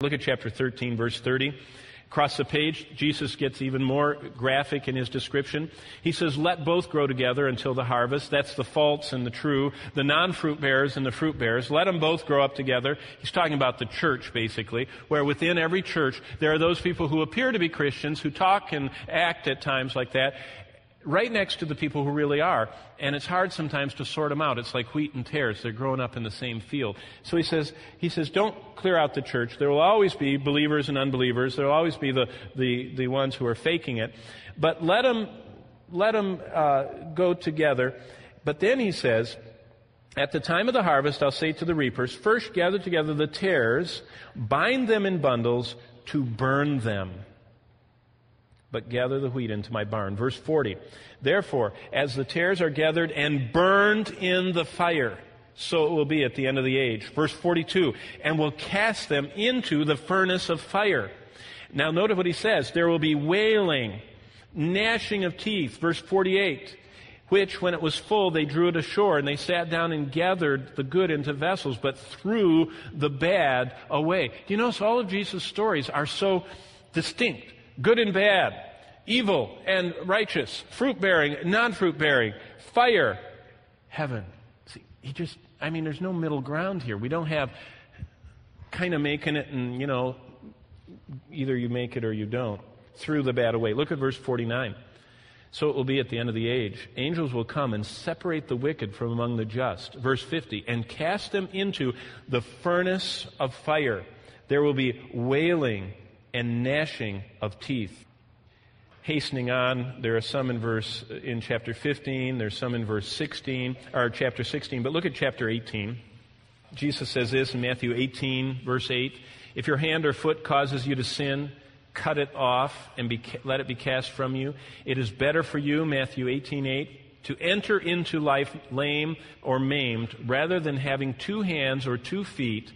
Look at chapter 13, verse 30. Across the page, Jesus gets even more graphic in his description. He says, let both grow together until the harvest. That's the false and the true, the non-fruit bearers and the fruit bearers. Let them both grow up together. He's talking about the church, basically, where within every church there are those people who appear to be Christians, who talk and act at times like that, right next to the people who really are. And it's hard sometimes to sort them out. It's like wheat and tares. They're growing up in the same field. So he says, don't clear out the church. There will always be believers and unbelievers. There will always be the ones who are faking it. But let them go together. But then he says, at the time of the harvest, I'll say to the reapers, first gather together the tares, bind them in bundles to burn them, but gather the wheat into my barn. Verse 40, therefore, as the tares are gathered and burned in the fire, so it will be at the end of the age. Verse 42, and will cast them into the furnace of fire. Now notice what he says. There will be wailing, gnashing of teeth. Verse 48, which, when it was full, they drew it ashore, and they sat down and gathered the good into vessels, but threw the bad away. Do you notice all of Jesus' stories are so distinct? Good and bad, evil and righteous, fruit-bearing, non-fruit-bearing, fire, heaven. See, there's no middle ground here. We don't have kind of making it and, either you make it or you don't. Threw the bad away. Look at verse 49. So it will be at the end of the age. Angels will come and separate the wicked from among the just. Verse 50, and cast them into the furnace of fire. There will be wailing and gnashing of teeth. Hastening on, there are some in chapter 15, there's some in verse 16, or chapter 16, but look at chapter 18. Jesus says this in Matthew 18, verse 8, if your hand or foot causes you to sin, cut it off and let it be cast from you. It is better for you, Matthew 18:8, to enter into life lame or maimed, rather than having 2 hands or 2 feet,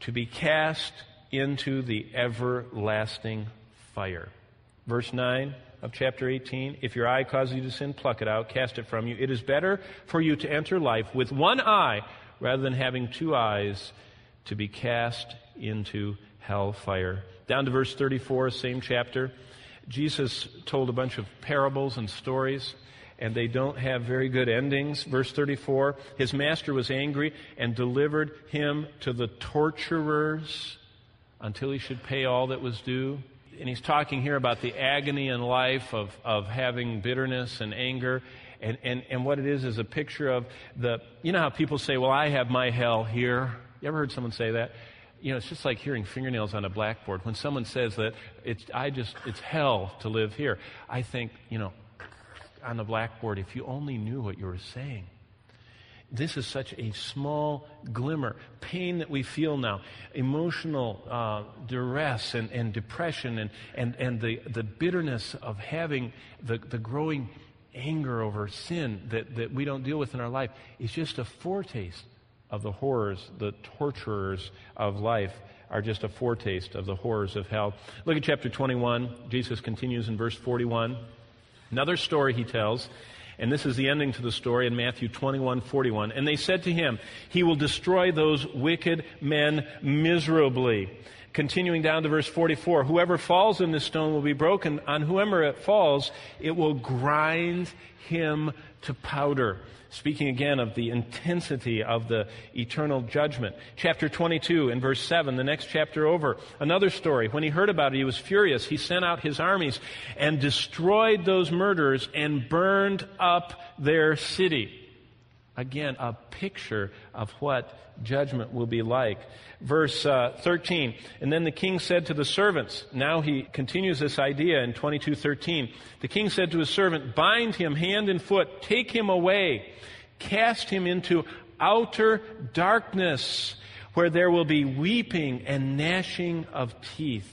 to be cast into the everlasting fire. Verse 9 of chapter 18, if your eye causes you to sin, pluck it out, cast it from you. It is better for you to enter life with 1 eye rather than having 2 eyes, to be cast into hell fire. Down to verse 34, same chapter. Jesus told a bunch of parables and stories, and they don't have very good endings. Verse 34, his master was angry and delivered him to the torturers until he should pay all that was due. And he's talking here about the agony in life of having bitterness and anger. And what it is a picture of how people say, well, I have my hell here. You ever heard someone say that? It's just like hearing fingernails on a blackboard. When someone says that, it's hell to live here. I think, on the blackboard, if you only knew what you were saying. This is such a small glimmer. Pain that we feel now, emotional duress and depression and the bitterness of having the growing anger over sin that we don't deal with in our life is just a foretaste of the horrors. The torturers of life are just a foretaste of the horrors of hell. Look at chapter 21. Jesus continues in verse 41. Another story he tells. And this is the ending to the story in Matthew 21:41. And they said to him, he will destroy those wicked men miserably. Continuing down to verse 44, whoever falls in this stone will be broken. On whoever it falls, it will grind him to powder. Speaking again of the intensity of the eternal judgment. Chapter 22 in verse 7, the next chapter over. Another story. When he heard about it, he was furious. He sent out his armies and destroyed those murderers and burned up their city. Again, a picture of what judgment will be like. Verse 13, and then the king said to the servants, now he continues this idea in 22:13. The king said to his servant, bind him hand and foot, take him away, cast him into outer darkness, where there will be weeping and gnashing of teeth.